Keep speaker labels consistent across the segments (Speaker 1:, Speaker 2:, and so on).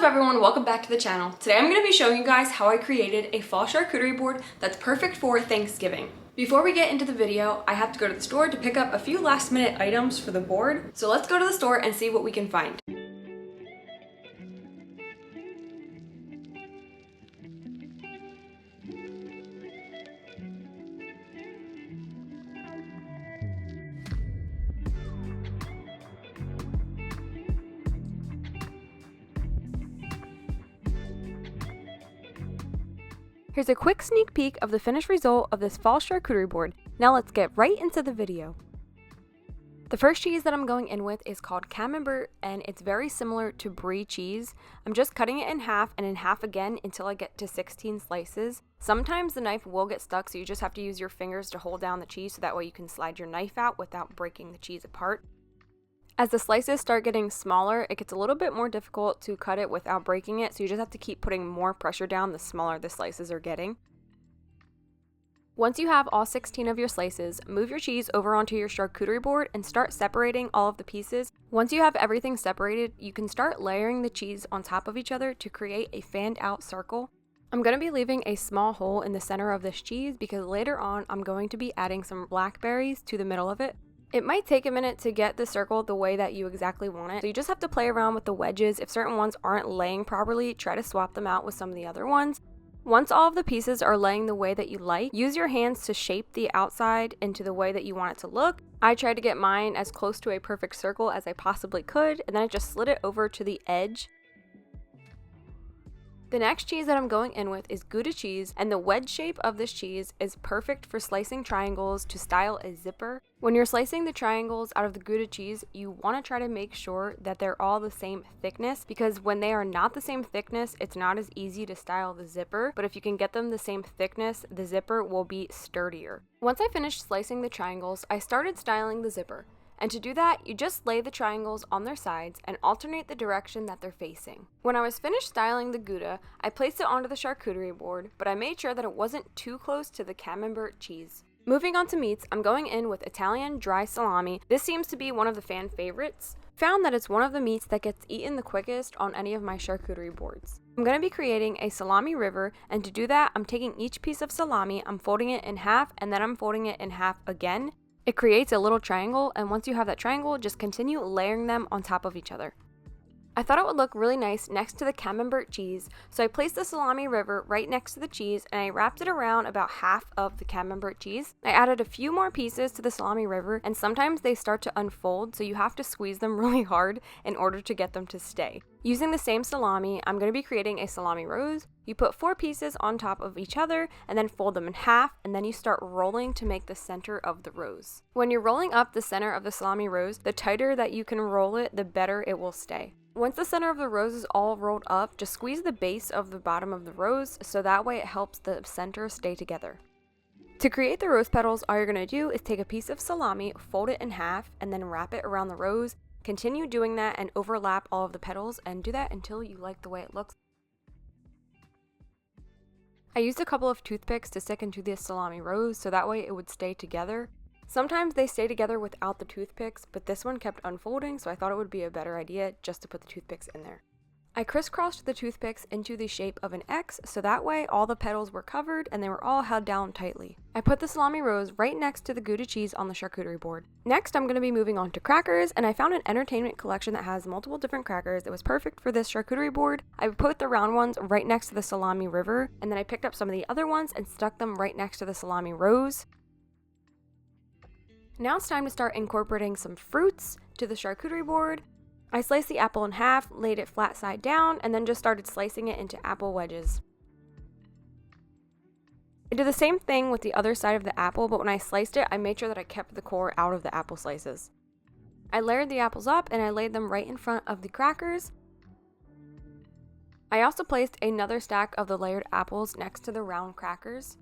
Speaker 1: What's up everyone, welcome back to the channel. Today I'm going to be showing you guys how I created a fall charcuterie board that's perfect for Thanksgiving. Before we get into the video, I have to go to the store to pick up a few last minute items for the board. So let's go to the store and see what we can find. Here's a quick sneak peek of the finished result of this fall charcuterie board. Now let's get right into the video. The first cheese that I'm going in with is called Camembert, and it's very similar to brie cheese. I'm just cutting it in half and in half again until I get to 16 slices. Sometimes the knife will get stuck, so you just have to use your fingers to hold down the cheese so that way you can slide your knife out without breaking the cheese apart. As the slices start getting smaller, it gets a little bit more difficult to cut it without breaking it, so you just have to keep putting more pressure down the smaller the slices are getting. Once you have all 16 of your slices, move your cheese over onto your charcuterie board and start separating all of the pieces. Once you have everything separated, you can start layering the cheese on top of each other to create a fanned out circle. I'm going to be leaving a small hole in the center of this cheese because later on I'm going to be adding some blackberries to the middle of it. It might take a minute to get the circle the way that you exactly want it, so you just have to play around with the wedges. If certain ones aren't laying properly, try to swap them out with some of the other ones. Once all of the pieces are laying the way that you like, use your hands to shape the outside into the way that you want it to look. I tried to get mine as close to a perfect circle as I possibly could, and then I just slid it over to the edge. The next cheese that I'm going in with is Gouda cheese, and the wedge shape of this cheese is perfect for slicing triangles to style a zipper. When you're slicing the triangles out of the Gouda cheese, you want to try to make sure that they're all the same thickness, because when they are not the same thickness, it's not as easy to style the zipper, but if you can get them the same thickness, the zipper will be sturdier. Once I finished slicing the triangles, I started styling the zipper. And to do that, you just lay the triangles on their sides and alternate the direction that they're facing. When I was finished styling the Gouda, I placed it onto the charcuterie board, but I made sure that it wasn't too close to the Camembert cheese. Moving on to meats, I'm going in with Italian dry salami. This seems to be one of the fan favorites. Found that it's one of the meats that gets eaten the quickest on any of my charcuterie boards. I'm going to be creating a salami river, and to do that, I'm taking each piece of salami, I'm folding it in half, and then I'm folding it in half again. It creates a little triangle, and once you have that triangle, just continue layering them on top of each other. I thought it would look really nice next to the Camembert cheese, so I placed the salami river right next to the cheese and I wrapped it around about half of the Camembert cheese. I added a few more pieces to the salami river, and sometimes they start to unfold, so you have to squeeze them really hard in order to get them to stay. Using the same salami, I'm going to be creating a salami rose. You put 4 pieces on top of each other and then fold them in half, and then you start rolling to make the center of the rose. When you're rolling up the center of the salami rose, the tighter that you can roll it, the better it will stay. Once the center of the rose is all rolled up, just squeeze the base of the bottom of the rose so that way it helps the center stay together. To create the rose petals, all you're going to do is take a piece of salami, fold it in half, and then wrap it around the rose. Continue doing that and overlap all of the petals, and do that until you like the way it looks. I used a couple of toothpicks to stick into this salami rose so that way it would stay together. Sometimes they stay together without the toothpicks, but this one kept unfolding, so I thought it would be a better idea just to put the toothpicks in there. I crisscrossed the toothpicks into the shape of an X, so that way all the petals were covered and they were all held down tightly. I put the salami rose right next to the Gouda cheese on the charcuterie board. Next, I'm going to be moving on to crackers, and I found an entertainment collection that has multiple different crackers. It was perfect for this charcuterie board. I put the round ones right next to the salami river, and then I picked up some of the other ones and stuck them right next to the salami rose. Now it's time to start incorporating some fruits to the charcuterie board. I sliced the apple in half, laid it flat side down, and then just started slicing it into apple wedges. I did the same thing with the other side of the apple, but when I sliced it, I made sure that I kept the core out of the apple slices. I layered the apples up and I laid them right in front of the crackers. I also placed another stack of the layered apples next to the round crackers.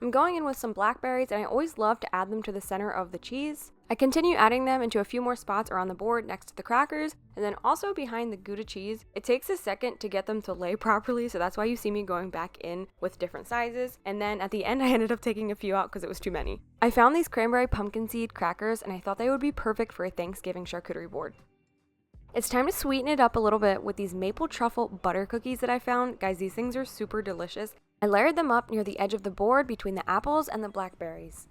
Speaker 1: I'm going in with some blackberries, and I always love to add them to the center of the cheese. I continue adding them into a few more spots around the board next to the crackers, and then also behind the Gouda cheese. It takes a second to get them to lay properly, so that's why you see me going back in with different sizes, and then at the end I ended up taking a few out because it was too many. I found these cranberry pumpkin seed crackers, and I thought they would be perfect for a Thanksgiving charcuterie board. It's time to sweeten it up a little bit with these maple truffle butter cookies that I found. Guys, these things are super delicious. I layered them up near the edge of the board between the apples and the blackberries.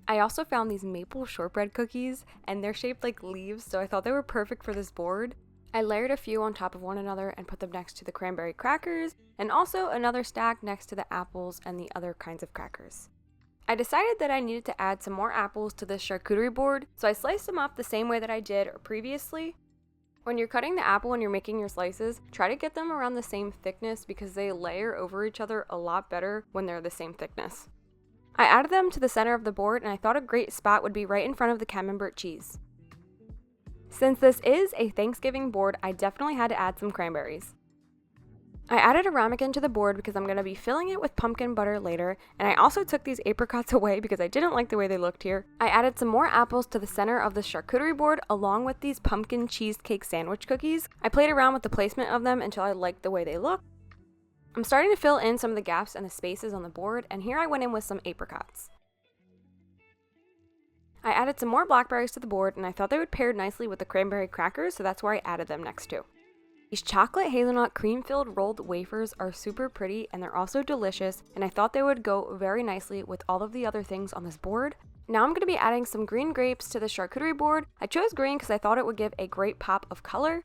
Speaker 1: I also found these maple shortbread cookies, and they're shaped like leaves, so I thought they were perfect for this board. I layered a few on top of one another and put them next to the cranberry crackers, and also another stack next to the apples and the other kinds of crackers. I decided that I needed to add some more apples to this charcuterie board, so I sliced them up the same way that I did previously. When you're cutting the apple and you're making your slices, try to get them around the same thickness because they layer over each other a lot better when they're the same thickness. I added them to the center of the board, and I thought a great spot would be right in front of the Camembert cheese. Since this is a Thanksgiving board, I definitely had to add some cranberries. I added a ramekin to the board because I'm going to be filling it with pumpkin butter later, and I also took these apricots away because I didn't like the way they looked here. I added some more apples to the center of the charcuterie board along with these pumpkin cheesecake sandwich cookies. I played around with the placement of them until I liked the way they look. I'm starting to fill in some of the gaps and the spaces on the board, and here I went in with some apricots. I added some more blackberries to the board, and I thought they would pair nicely with the cranberry crackers, so that's where I added them next to. These chocolate hazelnut cream-filled rolled wafers are super pretty, and they're also delicious, and I thought they would go very nicely with all of the other things on this board. Now I'm going to be adding some green grapes to the charcuterie board. I chose green because I thought it would give a great pop of color.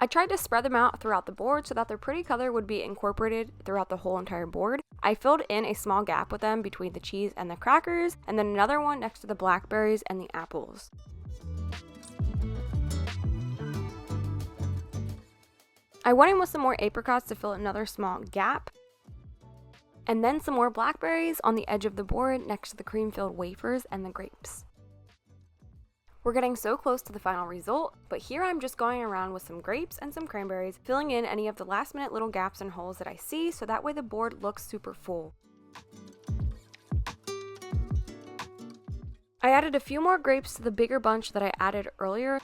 Speaker 1: I tried to spread them out throughout the board so that their pretty color would be incorporated throughout the whole entire board. I filled in a small gap with them between the cheese and the crackers, and then another one next to the blackberries and the apples. I went in with some more apricots to fill another small gap, and then some more blackberries on the edge of the board next to the cream-filled wafers and the grapes. We're getting so close to the final result, but here I'm just going around with some grapes and some cranberries, filling in any of the last minute little gaps and holes that I see so that way the board looks super full. I added a few more grapes to the bigger bunch that I added earlier.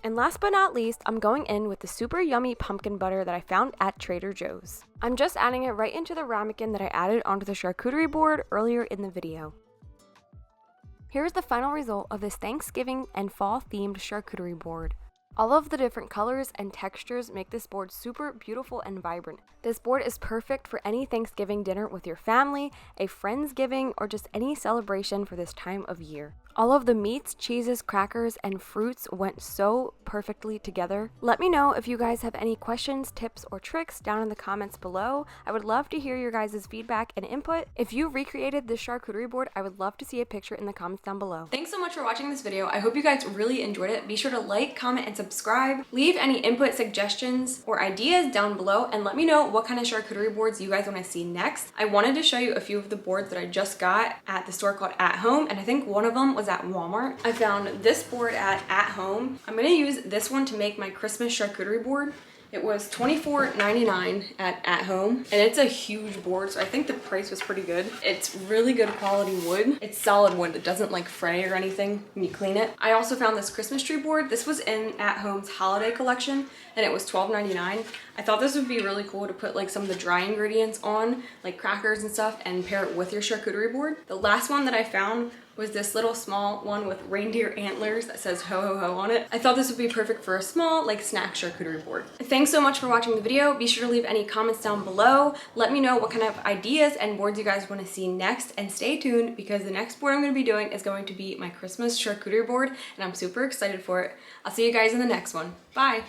Speaker 1: And last but not least, I'm going in with the super yummy pumpkin butter that I found at Trader Joe's. I'm just adding it right into the ramekin that I added onto the charcuterie board earlier in the video. Here's the final result of this Thanksgiving and fall themed charcuterie board. All of the different colors and textures make this board super beautiful and vibrant. This board is perfect for any Thanksgiving dinner with your family, a Friendsgiving, or just any celebration for this time of year. All of the meats, cheeses, crackers, and fruits went so perfectly together. Let me know if you guys have any questions, tips, or tricks down in the comments below. I would love to hear your guys' feedback and input. If you recreated this charcuterie board, I would love to see a picture in the comments down below. Thanks so much for watching this video. I hope you guys really enjoyed it. Be sure to like, comment, and subscribe. Leave any input, suggestions, or ideas down below, and let me know what kind of charcuterie boards you guys want to see next. I wanted to show you a few of the boards that I just got at the store called At Home, and I think one of them was at Walmart. I found this board at Home. I'm gonna use this one to make my Christmas charcuterie board. It was $24.99 at Home, and it's a huge board, so I think the price was pretty good. It's really good quality wood. It's solid wood. It doesn't like fray or anything when you clean it. I also found this Christmas tree board. This was in At Home's holiday collection, and it was $12.99. I thought this would be really cool to put like some of the dry ingredients on, like crackers and stuff, and pair it with your charcuterie board. The last one that I found was this little small one with reindeer antlers that says ho ho ho on it. I thought this would be perfect for a small like snack charcuterie board. Thanks so much for watching the video. Be sure to leave any comments down below. Let me know what kind of ideas and boards you guys want to see next, and stay tuned because the next board I'm going to be doing is going to be my Christmas charcuterie board, and I'm super excited for it. I'll see you guys in the next one. Bye!